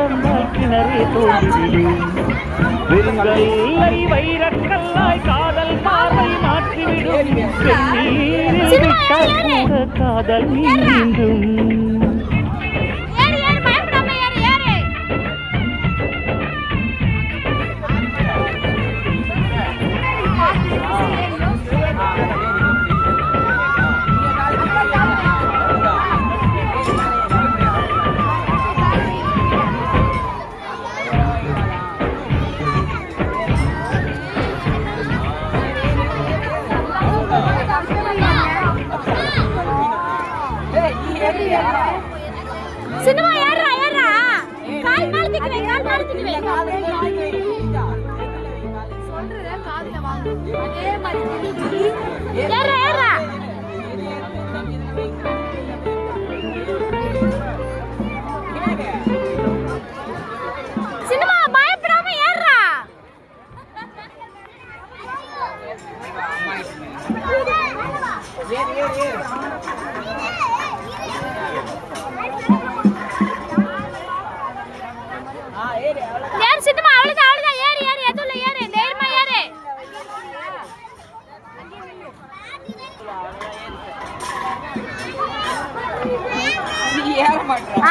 தந்தால் கிணறே தோன்றிவிடும். வெறுங்கல்லை வைரக்கல்லாய் காதல் பார்வை மாற்றிவிடும். கண்ணீரில் விட்டால் கூட காதல் நீண்டும். சினிமா ஏறா ஏறா கால் மேல திக்குவே கால் மேல திக்குவே சொல்றே காதுல வாங்கு அதே மாதிரி ஏறா ஏறா சினிமா பயப்படாம ஏறா ஏறு ஏறு ஏறு ஏறு சின்னமா அவ்வளவுதான் ஏறு ஏறு எதுல ஏறு தைரியமா ஏறு நீ ஏற மாட்டற